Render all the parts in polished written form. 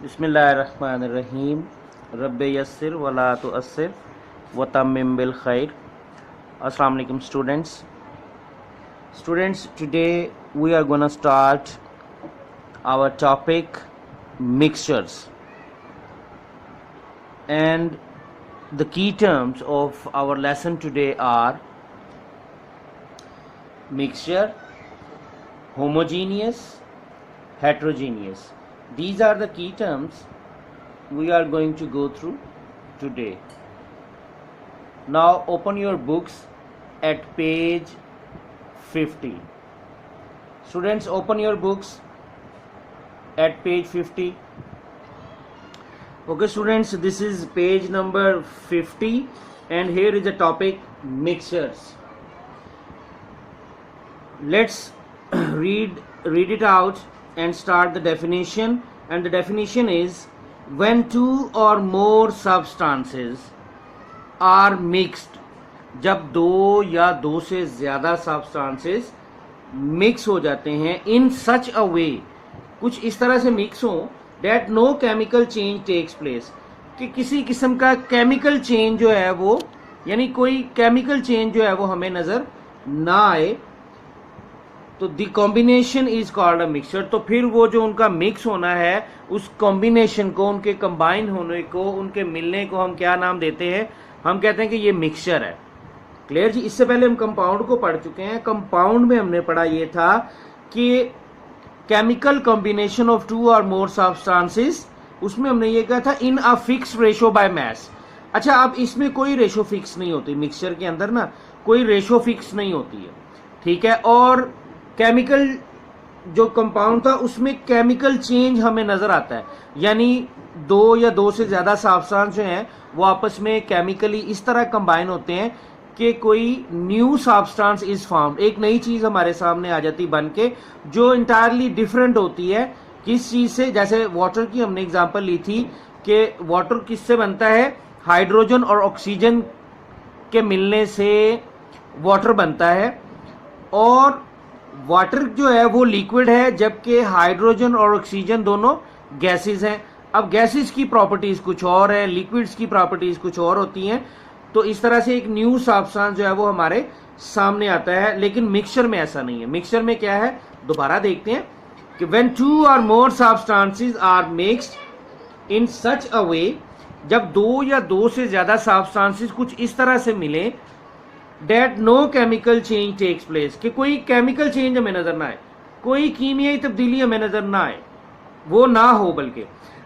बिस्मिल्लाहिर्रहमानिर्रहीम। रब्बे यस्सिर वला तुअस्सिर व तम्मिम बिल खैर। अस्सलाम वालेकुम students, today we are going to start our topic mixtures, and the key terms of our lesson today are mixture, homogeneous, heterogeneous. These are the key terms we are going to go through today. Now open your books at page 50. Students, open your books at page 50. Okay students, this is page number 50 and here is the topic mixtures. Let's read it out and start the definition. And the definition is, when two or more substances are mixed, जब दो या दो से ज़्यादा substances mix हो जाते हैं in such a way, कुछ इस तरह से मिक्स हो that no chemical change takes place, कि किसी किस्म का केमिकल चेंज जो है वो, यानी कोई केमिकल चेंज जो है वो हमें नज़र ना आए, तो the combination is called a mixture. तो फिर वो जो उनका मिक्स होना है, उस कॉम्बिनेशन को, उनके कंबाइन होने को, उनके मिलने को हम क्या नाम देते हैं? हम कहते हैं कि ये मिक्सचर है. क्लियर जी? इससे पहले हम कंपाउंड को पढ़ चुके हैं. कंपाउंड में हमने पढ़ा ये था कि केमिकल कॉम्बिनेशन ऑफ टू और मोर सब्सटेंसेस, उसमें हमने ये कहा था in a fix ratio by mass. अच्छा, अब इसमें कोई रेशो फिक्स नहीं होती. मिक्सचर के अंदर ना कोई रेशो फिक्स नहीं होती है, ठीक है. और केमिकल जो कंपाउंड था उसमें केमिकल चेंज हमें नजर आता है, यानी दो या दो से ज्यादा सब्सटेंस जो हैं वो आपस में केमिकली इस तरह कंबाइन होते हैं कि कोई न्यू सब्सटेंस इज फॉर्म्ड. एक नई चीज हमारे सामने आ जाती बन के, जो इंटायरली डिफरेंट होती है किस चीज से. जैसे वाटर की हमने एग्जांपल ली थी कि वाटर किससे बनता है? हाइड्रोजन और ऑक्सीजन के मिलने से वाटर बनता है. और वाटर जो है वो लिक्विड है, जबकि हाइड्रोजन और ऑक्सीजन दोनों गैसेस हैं. अब गैसेस की प्रॉपर्टीज कुछ और है, लिक्विड्स की प्रॉपर्टीज कुछ और होती हैं. तो इस तरह से एक न्यू सब्सटेंस जो है वो हमारे सामने आता है. लेकिन मिक्सचर में ऐसा नहीं है. मिक्सचर में क्या है, दोबारा देखते हैं कि व्हेन टू और more substances are mixed in such a way, जब दो या दो से ज्यादा सब्सटेंसेस कुछ इस तरह से मिले, that no chemical change takes place, कि कोई केमिकल चेंज हमें नजर ना आए, कोई कीमियाई तब्दीली हमें नजर ना आए, वो ना हो, बल्कि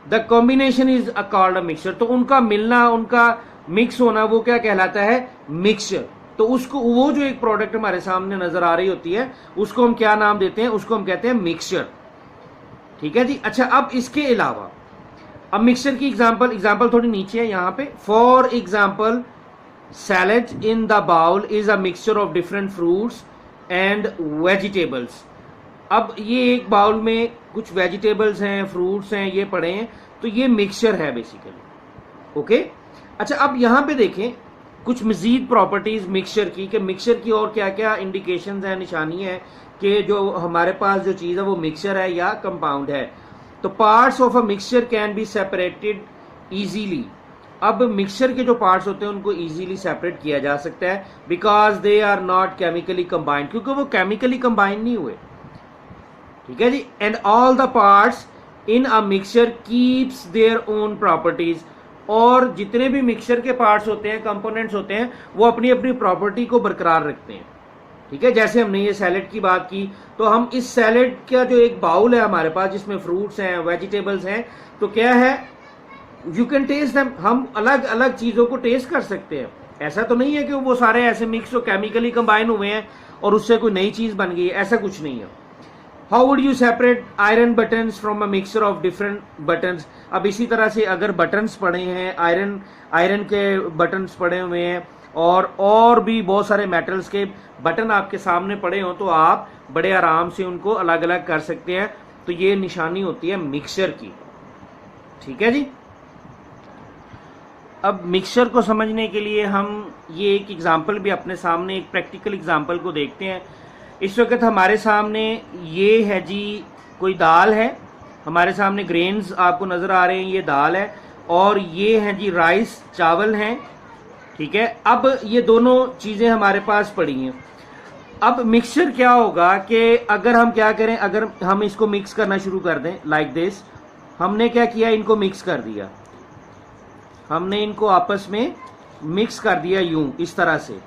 the combination is a called a mixture. तो उनका मिलना, उनका मिक्स होना, वो क्या कहलाता है? मिक्सचर. तो उसको, वो जो एक प्रोडक्ट हमारे सामने नजर आ रही होती है, उसको हम क्या नाम देते हैं? उसको हम कहते हैं मिक्सचर. ठीक है जी. अच्छा, अब इसके अलावा अब मिक्सचर की एग्जाम्पल थोड़ी नीचे है यहाँ पे. For example, salad in the bowl is a mixture of different fruits and vegetables. अब ये एक बाउल में कुछ वेजिटेबल्स हैं, फ्रूट्स हैं, ये पड़े हैं, तो ये मिक्सचर है बेसिकली. ओके. अच्छा, अब यहाँ पे देखें कुछ मजीद प्रॉपर्टीज मिक्सचर की, कि मिक्सचर की और क्या क्या इंडिकेशंस हैं, निशानी है कि जो हमारे पास जो चीज़ है वो मिक्सचर है या कंपाउंड है. तो parts of a mixture can be separated easily. अब मिक्सचर के जो पार्ट्स होते हैं उनको इजीली सेपरेट किया जा सकता है, because they are not chemically combined, क्योंकि वो केमिकली कंबाइंड नहीं हुए. ठीक है जी. And all the parts in a mixture keeps their own properties. और जितने भी मिक्सचर के पार्ट्स होते हैं, कंपोनेंट्स होते हैं, वो अपनी अपनी प्रॉपर्टी को बरकरार रखते हैं. ठीक है. जैसे हमने ये सैलेड की बात की, तो हम इस सैलेड का जो एक बाउल है हमारे पास, जिसमें फ्रूट्स हैं, वेजिटेबल्स हैं, तो क्या है, यू कैन टेस्ट देम. हम अलग अलग चीजों को टेस्ट कर सकते हैं. ऐसा तो नहीं है कि वो सारे ऐसे मिक्स हो, केमिकली कंबाइन हुए हैं और उससे कोई नई चीज बन गई है. ऐसा कुछ नहीं है. How would you separate iron buttons from a mixture of different buttons. अब इसी तरह से अगर बटन्स पड़े हैं, आयरन के बटन्स पड़े हुए हैं, और भी बहुत सारे मेटल्स के बटन आपके सामने पड़े हों, तो आप बड़े आराम से उनको अलग अलग कर सकते हैं. तो ये निशानी होती है मिक्सचर की. ठीक है जी. अब मिक्सचर को समझने के लिए हम ये एक एग्जाम्पल भी अपने सामने, एक प्रैक्टिकल एग्जाम्पल को देखते हैं. इस वक्त हमारे सामने ये है जी, कोई दाल है हमारे सामने ग्रेन्स आपको नज़र आ रहे हैं, ये दाल है और ये हैं जी राइस, चावल हैं, ठीक है। अब ये दोनों चीज़ें हमारे पास पड़ी हैं। अब मिक्सचर क्या होगा कि अगर हम क्या करें, अगर हम इसको मिक्स करना शुरू कर दें लाइक दिस, हमने क्या किया, इनको मिक्स कर दिया, हमने इनको आपस में मिक्स कर दिया यूं इस तरह से।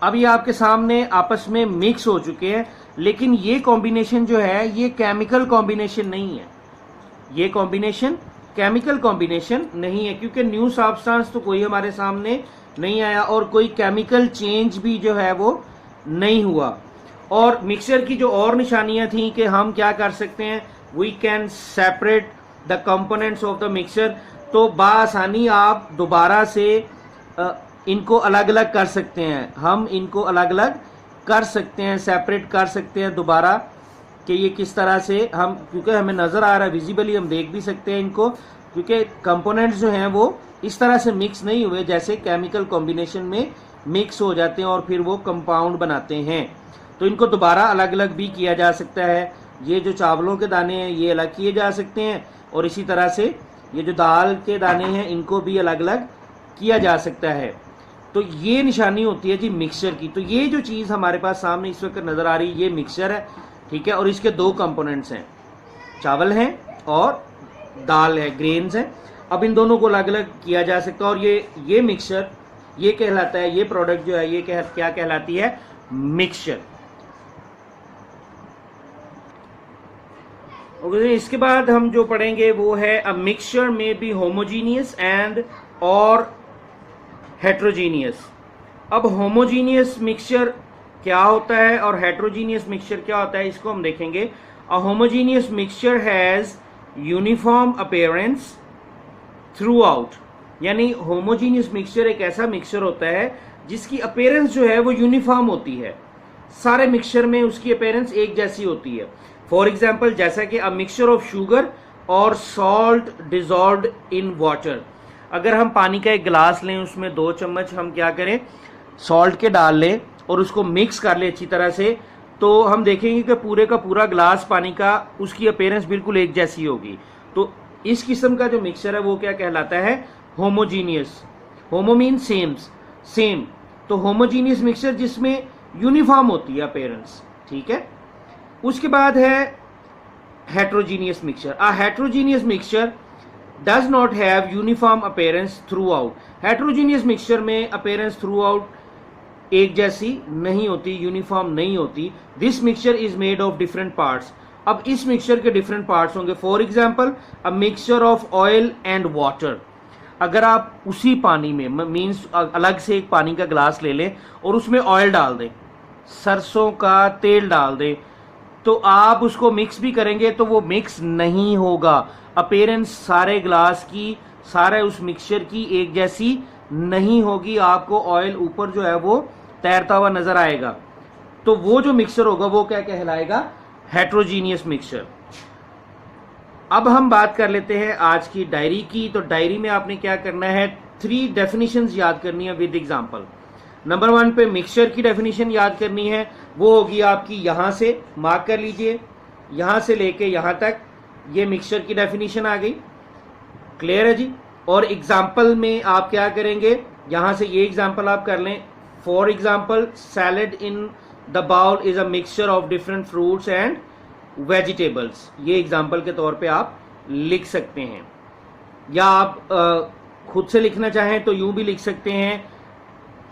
अब ये आपके सामने आपस में मिक्स हो चुके हैं, लेकिन ये कॉम्बिनेशन जो है ये केमिकल कॉम्बिनेशन नहीं है, ये कॉम्बिनेशन केमिकल कॉम्बिनेशन नहीं है, क्योंकि न्यू सब्सटेंस तो कोई हमारे सामने नहीं आया और कोई केमिकल चेंज भी जो है वो नहीं हुआ। और मिक्सचर की जो और निशानियां थी कि हम क्या कर सकते हैं, we can separate the components of the mixture, तो बासानी आप दोबारा से इनको अलग अलग कर सकते हैं, हम इनको अलग अलग कर सकते हैं, सेपरेट कर सकते हैं दोबारा कि ये किस तरह से हम, क्योंकि हमें नज़र आ रहा है विजिबली, हम देख भी सकते हैं इनको, क्योंकि कंपोनेंट्स जो हैं वो इस तरह से मिक्स नहीं हुए जैसे केमिकल कॉम्बिनेशन में मिक्स हो जाते हैं और फिर वो कंपाउंड बनाते हैं। तो इनको दोबारा अलग अलग भी किया जा सकता है। ये जो चावलों के दाने हैं ये अलग किए जा सकते हैं और इसी तरह से ये जो दाल के दाने हैं इनको भी अलग अलग किया जा सकता है। तो ये निशानी होती है जी मिक्सचर की। तो ये जो चीज़ हमारे पास सामने इस वक्त नज़र आ रही है ये मिक्सचर है, ठीक है, और इसके दो कंपोनेंट्स हैं, चावल हैं और दाल है, ग्रेन्स हैं। अब इन दोनों को अलग अलग किया जा सकता है और ये मिक्सचर ये कहलाता है, ये प्रोडक्ट जो है ये क्या कहलाती है, मिक्सचर। ओके, इसके बाद हम जो पढ़ेंगे वो है अ मिक्सचर में बी होमोजीनियस एंड और हेट्रोजीनियस। अब होमोजीनियस मिक्सचर क्या होता है और हेट्रोजीनियस मिक्सचर क्या होता है, इसको हम देखेंगे। A homogeneous mixture has uniform appearance through out, यानी होमोजीनियस मिक्सचर एक ऐसा मिक्सचर होता है जिसकी अपीयरेंस जो है वो यूनिफॉर्म होती है, सारे मिक्सचर में उसकी अपीयरेंस एक जैसी होती है। फॉर एग्जाम्पल जैसा कि अ मिक्सचर ऑफ शुगर और सॉल्ट डिजॉल्व्ड इन वाटर, अगर हम पानी का एक गिलास लें उसमें 2 चम्मच हम क्या करें, सॉल्ट के डाल लें और उसको मिक्स कर लें अच्छी तरह से, तो हम देखेंगे कि पूरे का पूरा गिलास पानी का उसकी अपीयरेंस बिल्कुल एक जैसी होगी। तो इस किस्म का जो मिक्सचर है वो क्या कहलाता है, होमोजीनियस। होमो मीन सेम, तो होमोजीनियस मिक्सचर जिसमें यूनिफॉर्म होती है अपीयरेंस, ठीक है। उसके बाद है heterogeneous mixture. A heterogeneous mixture does not have uniform appearance through out. Heterogeneous mixture में अपीयरेंस थ्रू आउट एक जैसी नहीं होती, यूनिफॉर्म नहीं होती। This mixture is made of different parts. अब इस मिक्सचर के डिफरेंट पार्ट्स होंगे। For example a mixture of oil and water, अगर आप उसी पानी में मीन्स अलग से एक पानी का गिलास ले लें और उसमें ऑयल डाल दें, सरसों का तेल डाल दें, तो आप उसको मिक्स भी करेंगे तो वो मिक्स नहीं होगा। अपीयरेंस सारे ग्लास की, सारे उस मिक्सचर की एक जैसी नहीं होगी, आपको ऑयल ऊपर जो है वो तैरता हुआ नजर आएगा। तो वो जो मिक्सचर होगा वो क्या कहलाएगा, हेट्रोजीनियस मिक्सचर। अब हम बात कर लेते हैं आज की डायरी की। तो डायरी में आपने क्या करना है, 3 डेफिनेशंस याद करनी है विद एग्जांपल। नंबर 1 पे मिक्सचर की डेफिनेशन याद करनी है, वो होगी आपकी यहां से, मार्क कर लीजिए, यहां से लेके यहां तक ये मिक्सचर की डेफिनेशन आ गई। क्लियर है जी। और एग्जाम्पल में आप क्या करेंगे, यहां से ये एग्जाम्पल आप कर लें। For example salad in the bowl is a mixture of different fruits and vegetables, ये एग्जाम्पल के तौर पे आप लिख सकते हैं। या आप खुद से लिखना चाहें तो यूं भी लिख सकते हैं,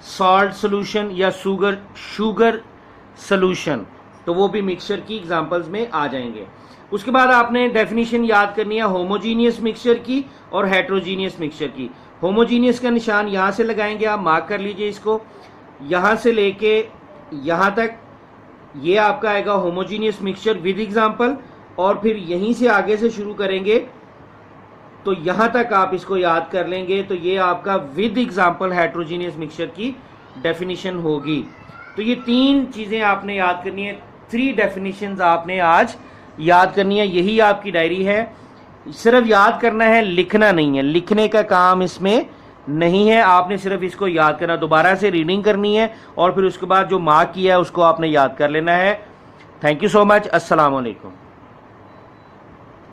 सॉल्ट सोल्यूशन या शुगर सोल्यूशन, तो वो भी मिक्सचर की एग्जांपल्स में आ जाएंगे। उसके बाद आपने डेफिनेशन याद करनी है होमोजीनियस मिक्सचर की और हेट्रोजीनियस मिक्सचर की। होमोजीनियस का निशान यहां से लगाएंगे, आप मार्क कर लीजिए इसको, यहां से लेके यहां तक ये आपका आएगा होमोजीनियस मिक्सचर विद एग्जांपल, और फिर यहीं से आगे से शुरू करेंगे तो यहां तक आप इसको याद कर लेंगे, तो ये आपका विद एग्जांपल हेट्रोजीनियस मिक्सचर की डेफिनेशन होगी। तो ये 3 चीजें आपने याद करनी है, 3 डेफिनेशंस आपने आज याद करनी है। यही आपकी डायरी है, सिर्फ याद करना है, लिखना नहीं है, लिखने का काम इसमें नहीं है। आपने सिर्फ इसको याद करना, दोबारा से रीडिंग करनी है और फिर उसके बाद जो मार्क किया है उसको आपने याद कर लेना है। Thank you so much. अस्सलाम वालेकुम।